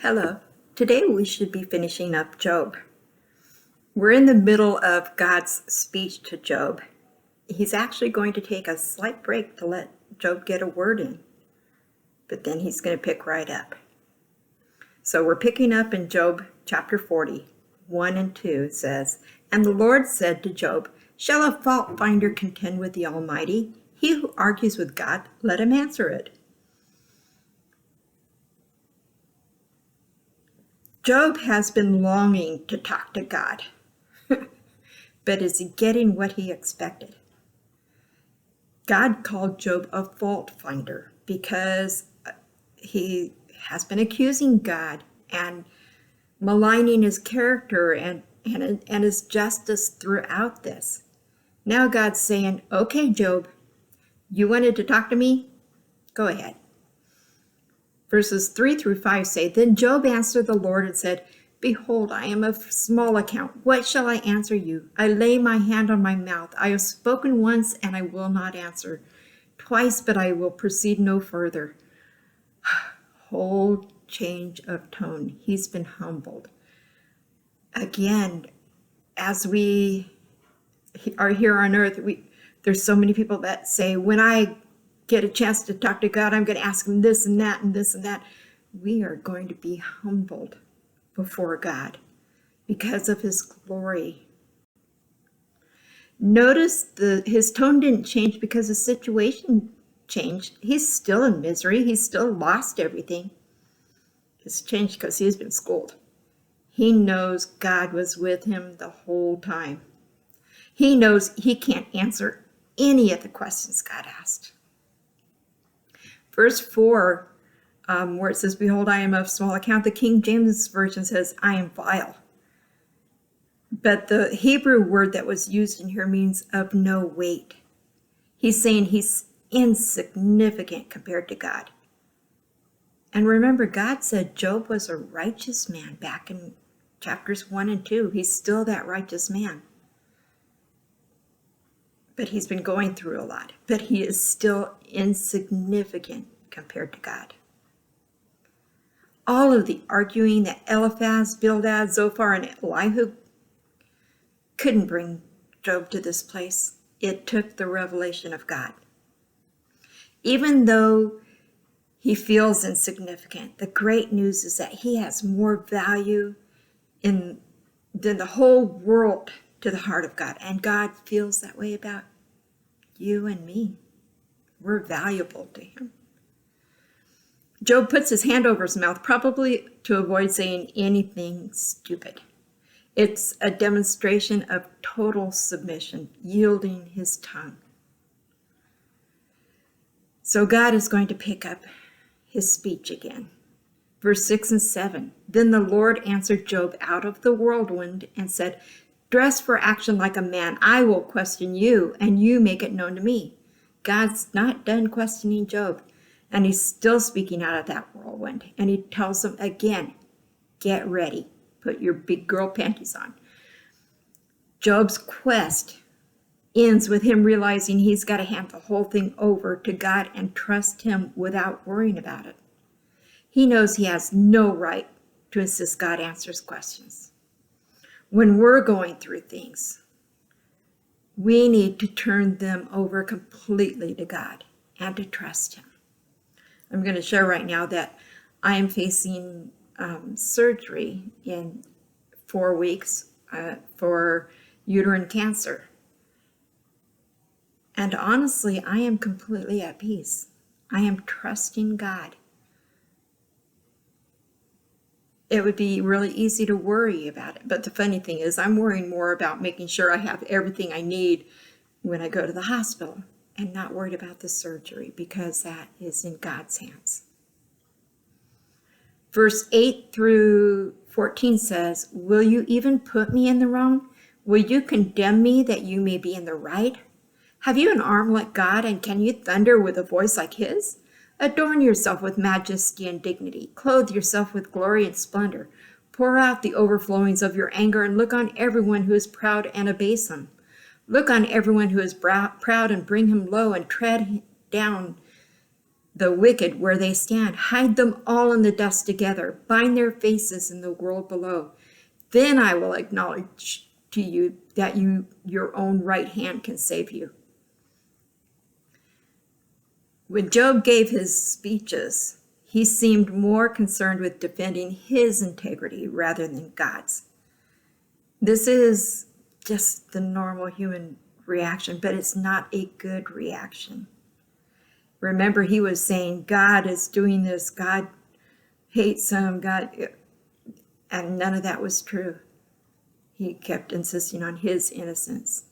Hello. Today we should be finishing up Job. We're in the middle of God's speech to Job. He's actually going to take a slight break to let Job get a word in, but then he's going to pick right up. So we're picking up in Job chapter 40, 1 and 2. It says, "And the Lord said to Job, shall a fault finder contend with the Almighty? He who argues with God, let him answer it." Job has been longing to talk to God, but is he getting what he expected? God called Job a fault finder because he has been accusing God and maligning his character and his justice throughout this. Now God's saying, okay, Job, you wanted to talk to me? Go ahead. Verses 3 through 5 say, "Then Job answered the Lord and said, Behold, I am of small account. What shall I answer you? I lay my hand on my mouth. I have spoken once, and I will not answer. Twice, but I will proceed no further." Whole change of tone. He's been humbled. Again, as we are here on earth, there's so many people that say, when I get a chance to talk to God, I'm going to ask him this and that and this and that. We are going to be humbled before God because of his glory. Notice his tone didn't change because the situation changed. He's still in misery. He's still lost everything. It's changed because he's been schooled. He knows God was with him the whole time. He knows he can't answer any of the questions God asked. Verse 4, where it says, "Behold, I am of small account," the King James Version says, "I am vile." But the Hebrew word that was used in here means of no weight. He's saying he's insignificant compared to God. And remember, God said Job was a righteous man back in chapters 1 and 2. He's still that righteous man. But he's been going through a lot. But he is still insignificant compared to God. All of the arguing that Eliphaz, Bildad, Zophar, and Elihu couldn't bring Job to this place. It took the revelation of God. Even though he feels insignificant, the great news is that he has more value than the whole world to the heart of God. And God feels that way about you and me. We're valuable to him. Job puts his hand over his mouth, probably to avoid saying anything stupid. It's a demonstration of total submission, yielding his tongue. So God is going to pick up his speech again. Verse 6 and 7, "Then the Lord answered Job out of the whirlwind and said, Dress for action like a man. I will question you, and you make it known to me." God's not done questioning Job, and he's still speaking out of that whirlwind. And he tells him again, get ready. Put your big girl panties on. Job's quest ends with him realizing he's got to hand the whole thing over to God and trust him without worrying about it. He knows he has no right to insist God answers questions. When we're going through things, we need to turn them over completely to God and to trust him. I'm going to share right now that I am facing surgery in 4 weeks for uterine cancer. And honestly, I am completely at peace. I am trusting God. It would be really easy to worry about it. But the funny thing is, I'm worrying more about making sure I have everything I need when I go to the hospital and not worried about the surgery because that is in God's hands. Verse 8 through 14 says, "Will you even put me in the wrong? Will you condemn me that you may be in the right? Have you an arm like God, and can you thunder with a voice like his? Adorn yourself with majesty and dignity. Clothe yourself with glory and splendor. Pour out the overflowings of your anger and look on everyone who is proud and abase him. Look on everyone who is proud and bring him low and tread down the wicked where they stand. Hide them all in the dust together. Bind their faces in the world below. Then I will acknowledge to you that your own right hand can save you. When Job gave his speeches, he seemed more concerned with defending his integrity rather than God's. This is just the normal human reaction, but it's not a good reaction. Remember, he was saying, God is doing this, God hates him, God, and none of that was true. He kept insisting on his innocence.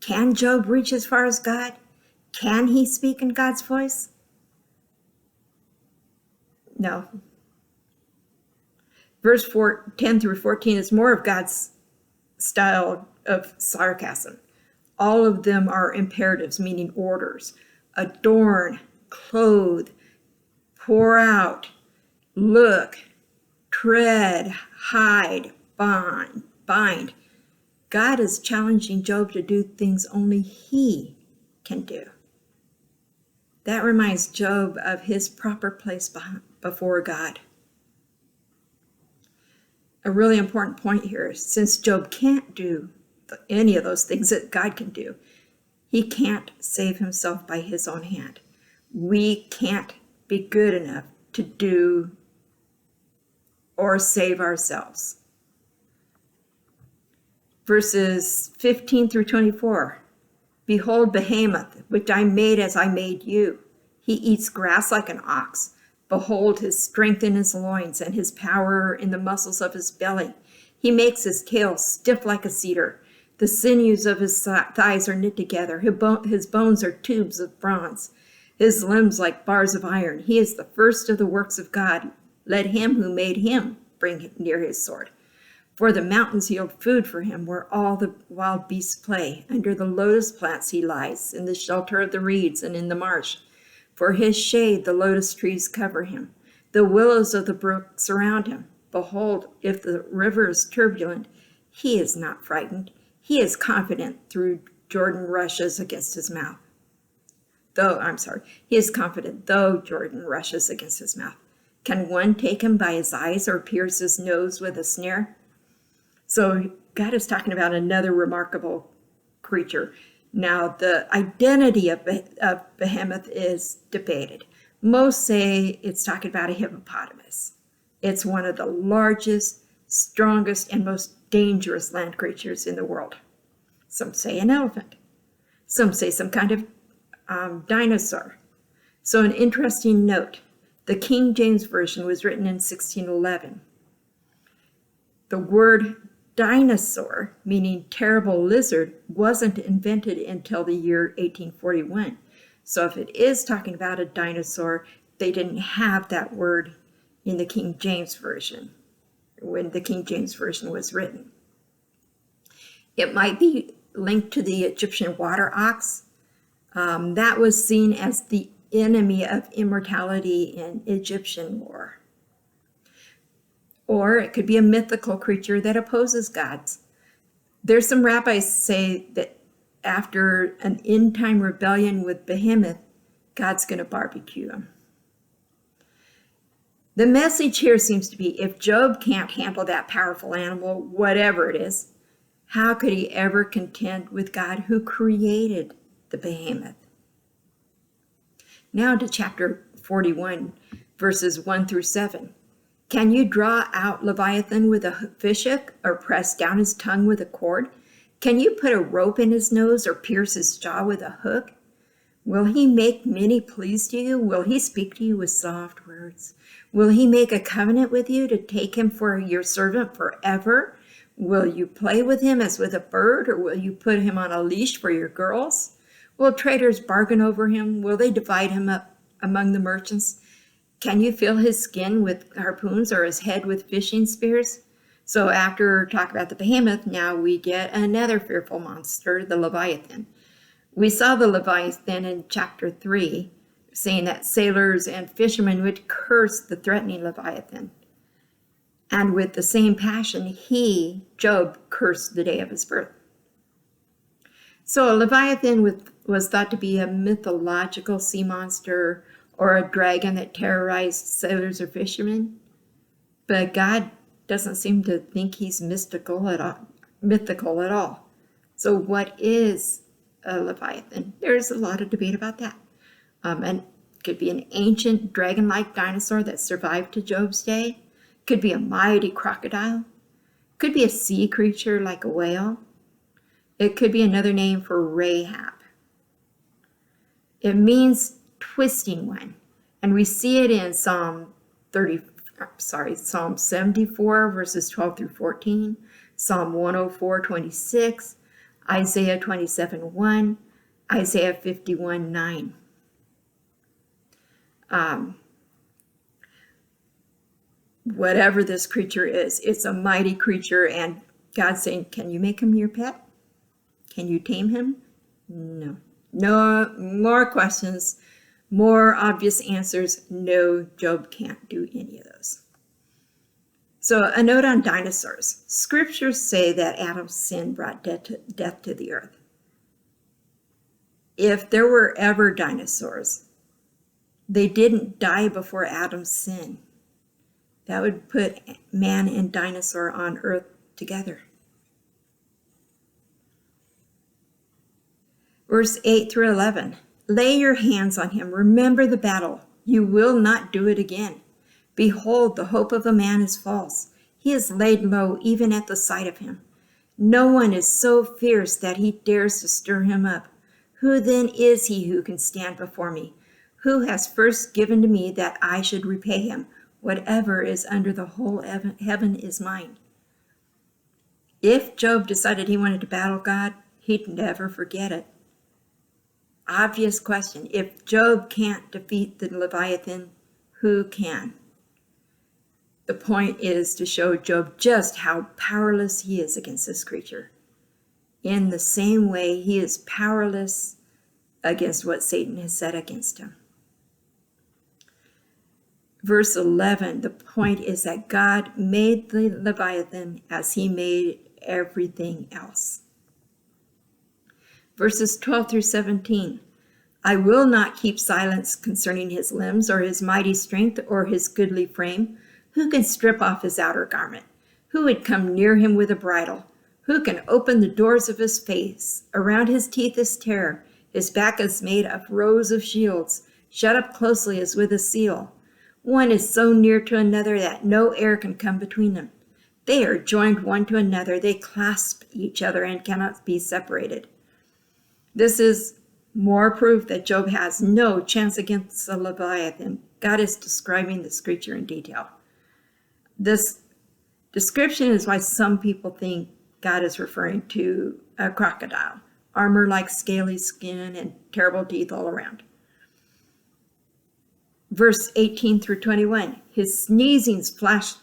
Can Job reach as far as God? Can he speak in God's voice? No. Verse 10 through 14 is more of God's style of sarcasm. All of them are imperatives, meaning orders. Adorn, clothe, pour out, look, tread, hide, bind. God is challenging Job to do things only he can do. That reminds Job of his proper place before God. A really important point here is, since Job can't do any of those things that God can do, he can't save himself by his own hand. We can't be good enough to do or save ourselves. Verses 15 through 24. Behold, Behemoth, which I made as I made you. He eats grass like an ox. Behold, his strength in his loins, and his power in the muscles of his belly. He makes his tail stiff like a cedar. The sinews of his thighs are knit together. His bones are tubes of bronze. His limbs like bars of iron. He is the first of the works of God. Let him who made him bring near his sword. For the mountains yield food for him, where all the wild beasts play. Under the lotus plants he lies, in the shelter of the reeds and in the marsh. For his shade the lotus trees cover him. The willows of the brook surround him. Behold, if the river is turbulent, he is not frightened. He is confident through Jordan rushes against his mouth. He is confident though Jordan rushes against his mouth. Can one take him by his eyes or pierce his nose with a snare? So God is talking about another remarkable creature. Now, the identity of Behemoth is debated. Most say it's talking about a hippopotamus. It's one of the largest, strongest, and most dangerous land creatures in the world. Some say an elephant. Some say some kind of dinosaur. So an interesting note, the King James Version was written in 1611. The word dinosaur, meaning terrible lizard, wasn't invented until the year 1841. So if it is talking about a dinosaur, they didn't have that word in the King James Version when the King James Version was written. It might be linked to the Egyptian water ox. That was seen as the enemy of immortality in Egyptian lore. Or it could be a mythical creature that opposes gods. There's some rabbis say that after an end-time rebellion with Behemoth, God's going to barbecue him. The message here seems to be, if Job can't handle that powerful animal, whatever it is, how could he ever contend with God who created the Behemoth? Now to chapter 41, verses 1 through 7. Can you draw out Leviathan with a fishhook or press down his tongue with a cord? Can you put a rope in his nose or pierce his jaw with a hook? Will he make many pleas to you? Will he speak to you with soft words? Will he make a covenant with you to take him for your servant forever? Will you play with him as with a bird, or will you put him on a leash for your girls? Will traders bargain over him? Will they divide him up among the merchants? Can you fill his skin with harpoons or his head with fishing spears? So after talking about the Behemoth, now we get another fearful monster, the Leviathan. We saw the Leviathan in chapter 3, saying that sailors and fishermen would curse the threatening Leviathan. And with the same passion, he, Job, cursed the day of his birth. So a Leviathan with was thought to be a mythological sea monster or a dragon that terrorized sailors or fishermen. But God doesn't seem to think he's mythical at all. So what is a Leviathan? There's a lot of debate about that. And it could be an ancient dragon-like dinosaur that survived to Job's day. Could be a mighty crocodile. Could be a sea creature like a whale. It could be another name for Rahab. It means twisting one. And we see it in Psalm 74, verses 12 through 14, Psalm 104, 26, Isaiah 27, 1, Isaiah 51, 9. Whatever this creature is, it's a mighty creature, and God's saying, can you make him your pet? Can you tame him? No. No more questions, more obvious answers. No, Job can't do any of those. So a note on dinosaurs. Scriptures say that Adam's sin brought death to the earth. If there were ever dinosaurs, they didn't die before Adam's sin. That would put man and dinosaur on earth together. Verse 8 through 11. Lay your hands on him. Remember the battle. You will not do it again. Behold, the hope of a man is false. He is laid low even at the sight of him. No one is so fierce that he dares to stir him up. Who then is he who can stand before me? Who has first given to me that I should repay him? Whatever is under the whole heaven is mine. If Job decided he wanted to battle God, he'd never forget it. Obvious question. If Job can't defeat the Leviathan, who can? The point is to show Job just how powerless he is against this creature. In the same way, he is powerless against what Satan has set against him. Verse 11, the point is that God made the Leviathan as he made everything else. Verses 12 through 17, I will not keep silence concerning his limbs or his mighty strength or his goodly frame. Who can strip off his outer garment? Who would come near him with a bridle? Who can open the doors of his face? Around his teeth is terror. His back is made of rows of shields, shut up closely as with a seal. One is so near to another that no air can come between them. They are joined one to another. They clasp each other and cannot be separated. This is more proof that Job has no chance against the Leviathan. God is describing this creature in detail. This description is why some people think God is referring to a crocodile, armor like scaly skin and terrible teeth all around. Verse 18 through 21, his sneezings flash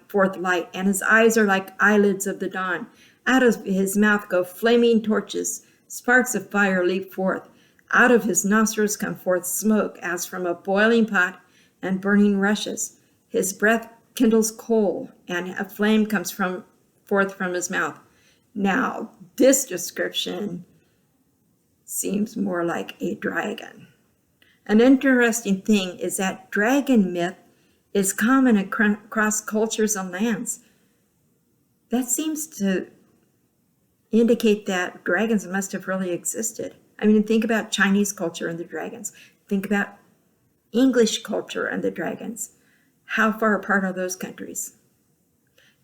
forth light, and his eyes are like eyelids of the dawn. Out of his mouth go flaming torches. Sparks of fire leap forth. Out of his nostrils come forth smoke as from a boiling pot and burning rushes. His breath kindles coal, and a flame comes forth from his mouth. Now, this description seems more like a dragon. An interesting thing is that dragon myth is common across cultures and lands. That seems to indicate that dragons must have really existed. I mean, think about Chinese culture and the dragons. Think about English culture and the dragons. How far apart are those countries?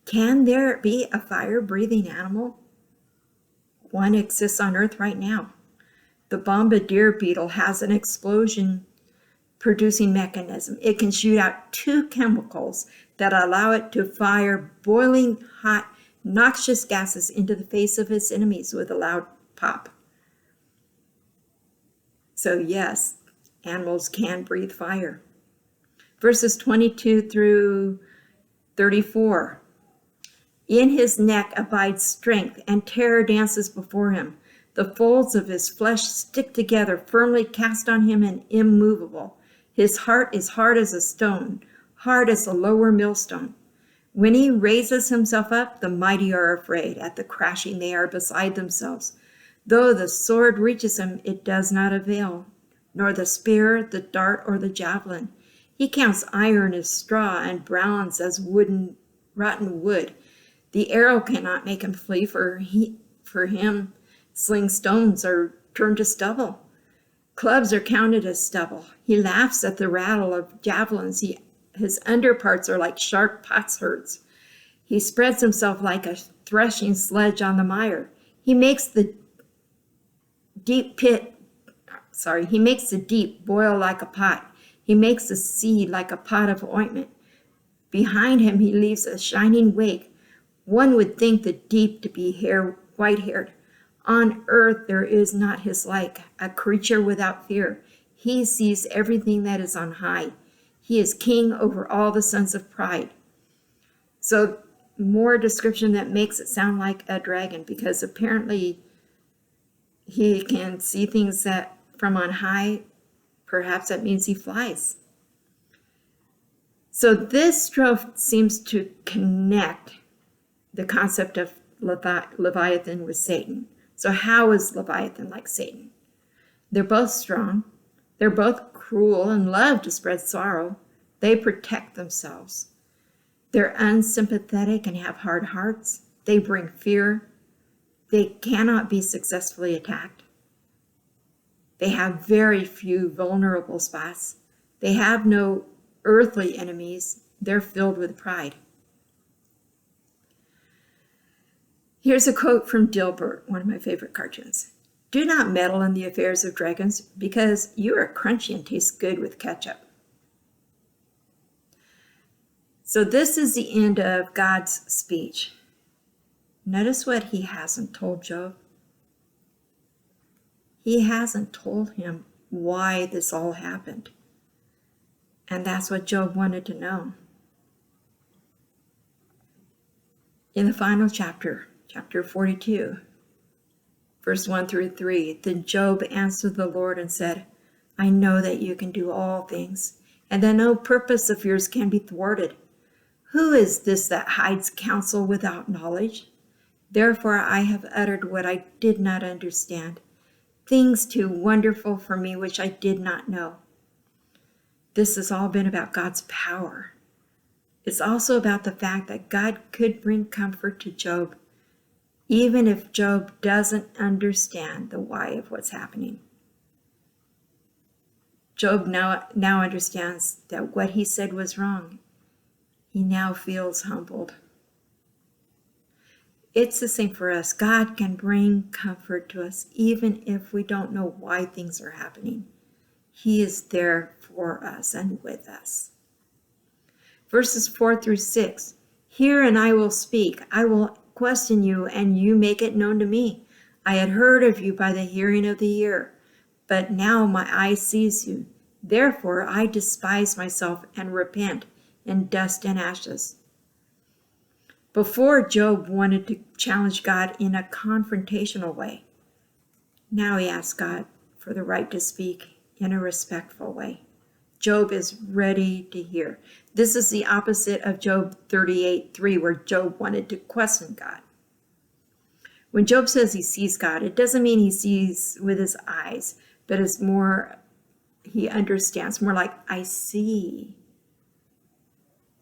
Can there be a fire-breathing animal? One exists on Earth right now. The bombardier beetle has an explosion-producing mechanism. It can shoot out two chemicals that allow it to fire boiling hot, noxious gases into the face of its enemies with a loud pop. So yes, animals can breathe fire. Verses 22 through 34. In his neck abides strength, and terror dances before him. The folds of his flesh stick together, firmly cast on him and immovable. His heart is hard as a stone, hard as a lower millstone. When he raises himself up, the mighty are afraid. At the crashing, they are beside themselves. Though the sword reaches him, it does not avail, nor the spear, the dart, or the javelin. He counts iron as straw and bronze as rotten wood. The arrow cannot make him flee, for him sling stones are turned to stubble. Clubs are counted as stubble. He laughs at the rattle of javelins. His underparts are like sharp potsherds. He spreads himself like a threshing sledge on the mire. He makes the deep boil like a pot. He makes the sea like a pot of ointment. Behind him he leaves a shining wake. One would think the deep to be white-haired. On earth there is not his like, a creature without fear. He sees everything that is on high. He is king over all the sons of pride. So more description that makes it sound like a dragon, because apparently he can see things that from on high. Perhaps that means he flies. So this strophe seems to connect the concept of Leviathan with Satan. So how is Leviathan like Satan? They're both strong. They're both cruel and love to spread sorrow. They protect themselves. They're unsympathetic and have hard hearts. They bring fear. They cannot be successfully attacked. They have very few vulnerable spots. They have no earthly enemies. They're filled with pride. Here's a quote from Dilbert, one of my favorite cartoons. Do not meddle in the affairs of dragons, because you are crunchy and taste good with ketchup. So this is the end of God's speech. Notice what he hasn't told Job. He hasn't told him why this all happened. And that's what Job wanted to know. In the final chapter, chapter 42, verse 1 through 3, then Job answered the Lord and said, I know that you can do all things, and that no purpose of yours can be thwarted. Who is this that hides counsel without knowledge? Therefore I have uttered what I did not understand, things too wonderful for me which I did not know. This has all been about God's power. It's also about the fact that God could bring comfort to Job, even if Job doesn't understand the why of what's happening. Job now understands that what he said was wrong. He now feels humbled. It's the same for us. God can bring comfort to us even if we don't know why things are happening. He is there for us and with us. Verses 4 through 6. Hear and I will speak. I will question you and you make it known to me. I had heard of you by the hearing of the ear, but now my eye sees you. Therefore I despise myself and repent in dust and ashes. Before, Job wanted to challenge God in a confrontational way. Now he asks God for the right to speak in a respectful way. Job is ready to hear. This is the opposite of Job 38:3, where Job wanted to question God. When Job says he sees God, it doesn't mean he sees with his eyes, but it's more, he understands, more like, I see.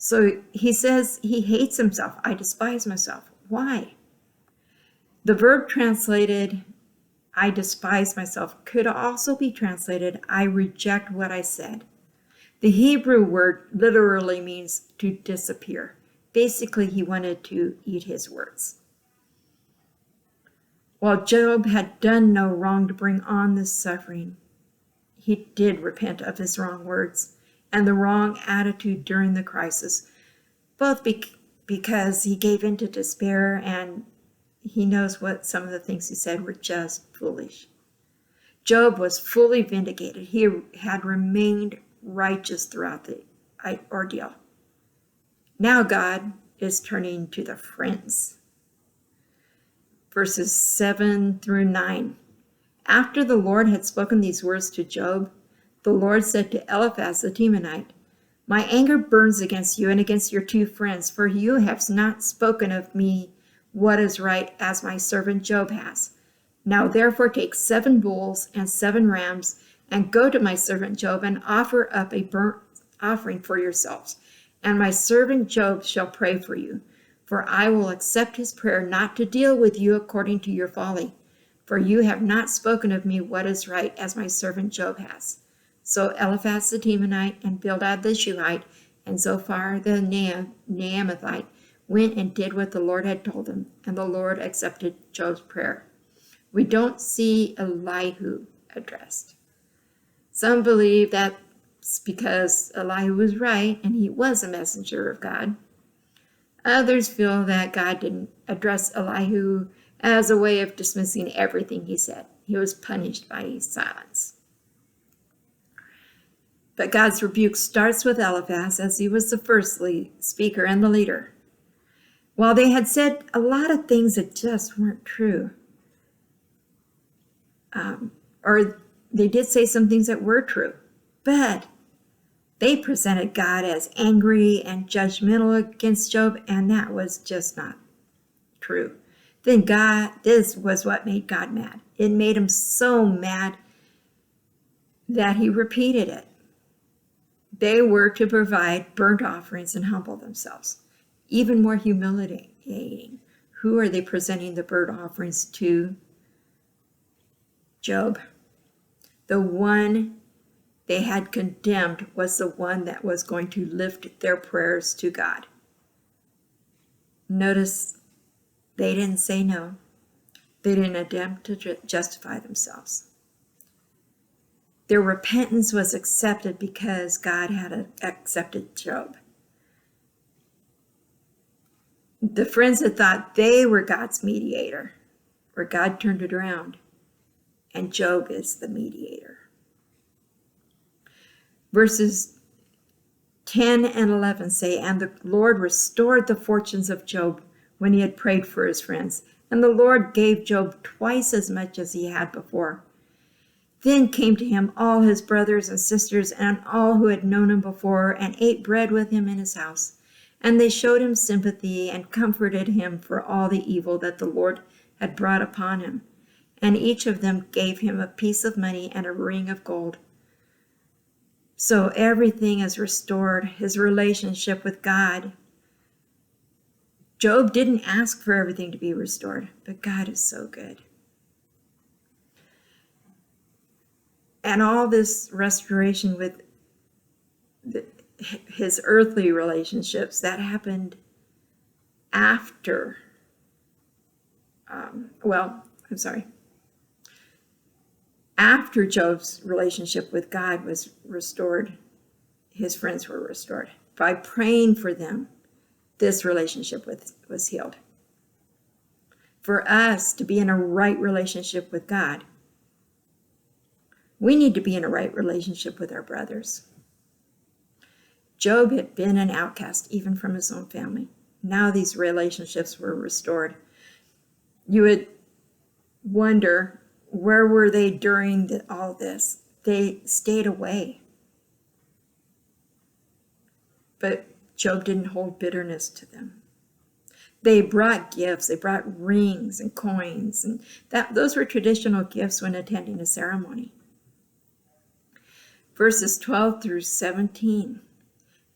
So he says he hates himself. I despise myself. Why? The verb translated, I despise myself, could also be translated, I reject what I said. The Hebrew word literally means to disappear. Basically, he wanted to eat his words. While Job had done no wrong to bring on this suffering, he did repent of his wrong words and the wrong attitude during the crisis, both because he gave in to despair and he knows what some of the things he said were just foolish. Job was fully vindicated. He had remained righteous throughout the ordeal. Now God is turning to the friends. Verses 7 through 9. After the Lord had spoken these words to Job, the Lord said to Eliphaz the Temanite, my anger burns against you and against your two friends, for you have not spoken of me what is right as my servant Job has. Now therefore take 7 bulls and 7 rams, and go to my servant Job, and offer up a burnt offering for yourselves. And my servant Job shall pray for you, for I will accept his prayer not to deal with you according to your folly. For you have not spoken of me what is right, as my servant Job has. So Eliphaz the Temanite, and Bildad the Shuhite, and Zophar the Naamathite went and did what the Lord had told them, and the Lord accepted Job's prayer. We don't see Elihu addressed. Some believe that's because Elihu was right and he was a messenger of God. Others feel that God didn't address Elihu as a way of dismissing everything he said. He was punished by his silence. But God's rebuke starts with Eliphaz, as he was the first speaker and the leader. While they had said a lot of things that just weren't true, or they did say some things that were true, but they presented God as angry and judgmental against Job, and that was just not true. Then this was what made God mad. It made him so mad that he repeated it. They were to provide burnt offerings and humble themselves. Even more humiliating. Who are they presenting the burnt offerings to? Job. The one they had condemned was the one that was going to lift their prayers to God. Notice they didn't say no. They didn't attempt to justify themselves. Their repentance was accepted because God had accepted Job. The friends that thought they were God's mediator, where God turned it around, and Job is the mediator. Verses 10 and 11 say, and the Lord restored the fortunes of Job when he had prayed for his friends, and the Lord gave Job twice as much as he had before. Then came to him all his brothers and sisters and all who had known him before, and ate bread with him in his house. And they showed him sympathy and comforted him for all the evil that the Lord had brought upon him. And each of them gave him a piece of money and a ring of gold. So everything is restored, his relationship with God. Job didn't ask for everything to be restored, but God is so good. And all this restoration with his earthly relationships, that happened after, after Job's relationship with God was restored, his friends were restored. By praying for them, this relationship was healed. For us to be in a right relationship with God, we need to be in a right relationship with our brothers. Job had been an outcast even from his own family. Now these relationships were restored. You would wonder, where were they during all this? They stayed away. But Job didn't hold bitterness to them. They brought gifts. They brought rings and coins, and those were traditional gifts when attending a ceremony. Verses 12 through 17.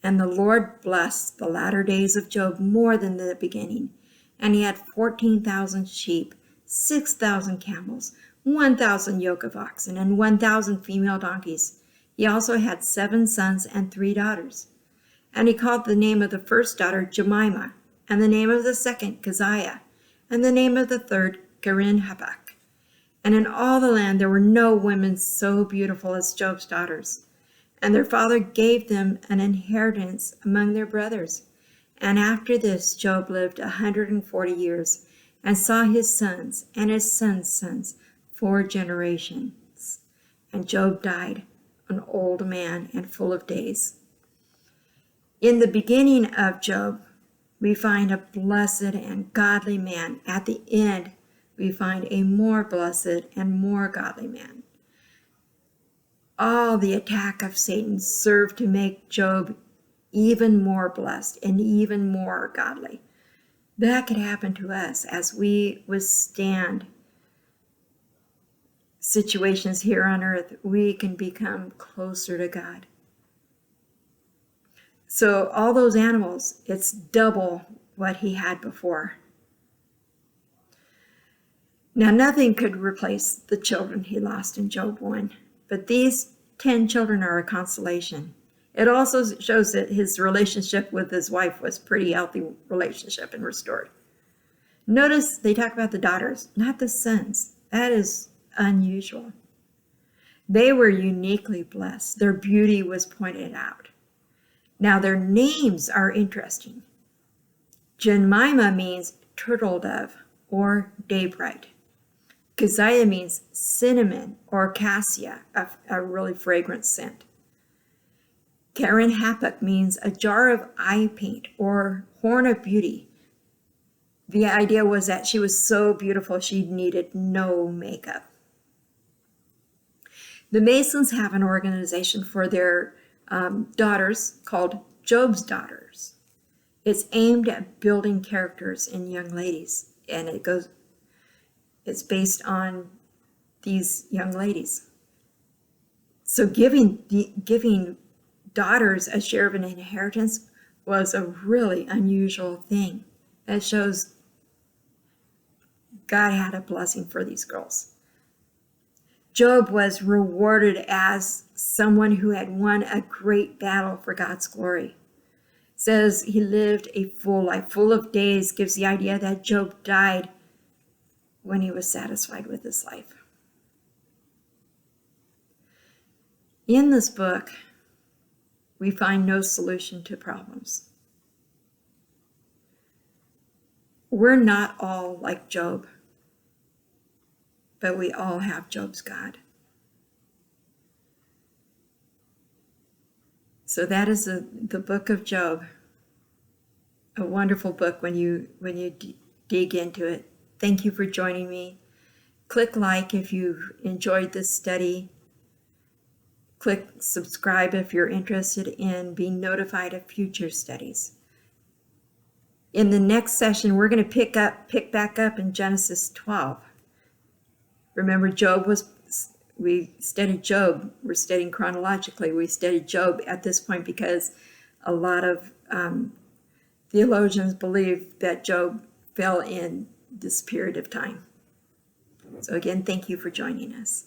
And the Lord blessed the latter days of Job more than the beginning. And he had 14,000 sheep, 6,000 camels, 1,000 yoke of oxen, and 1,000 female donkeys. He also had 7 sons and 3 daughters. And he called the name of the first daughter Jemimah, and the name of the second Keziah, and the name of the third Kerin-Happuch. And in all the land there were no women so beautiful as Job's daughters. And their father gave them an inheritance among their brothers. And after this Job lived 140 years, and saw his sons and his sons' sons 4 generations. And Job died, an old man and full of days. In the beginning of Job, we find a blessed and godly man. At the end, we find a more blessed and more godly man. All the attack of Satan served to make Job even more blessed and even more godly. That could happen to us as we withstand situations here on earth, we can become closer to God. So all those animals, it's double what he had before. Now, nothing could replace the children he lost in Job 1, but these 10 children are a consolation. It also shows that his relationship with his wife was pretty healthy relationship and restored. Notice they talk about the daughters, not the sons. That is unusual. They were uniquely blessed. Their beauty was pointed out. Now, their names are interesting. Jemimah means turtle dove or daybright. Keziah means cinnamon or cassia, a really fragrant scent. Karen Hapuk means a jar of eye paint or horn of beauty. The idea was that she was so beautiful she needed no makeup. The Masons have an organization for their daughters called Job's Daughters. It's aimed at building characters in young ladies, and it's based on these young ladies. So giving daughters a share of an inheritance was a really unusual thing. That shows God had a blessing for these girls. Job was rewarded as someone who had won a great battle for God's glory. It says he lived a full life, full of days, gives the idea that Job died when he was satisfied with his life. In this book, we find no solution to problems. We're not all like Job, but we all have Job's God. So that is the book of Job, a wonderful book when you dig into it. Thank you for joining me. Click like if you enjoyed this study. Click subscribe if you're interested in being notified of future studies. In the next session, we're going to pick back up in Genesis 12. Remember, we studied Job. We're studying chronologically. We studied Job at this point because a lot of theologians believe that Job fell in this period of time. So again, thank you for joining us.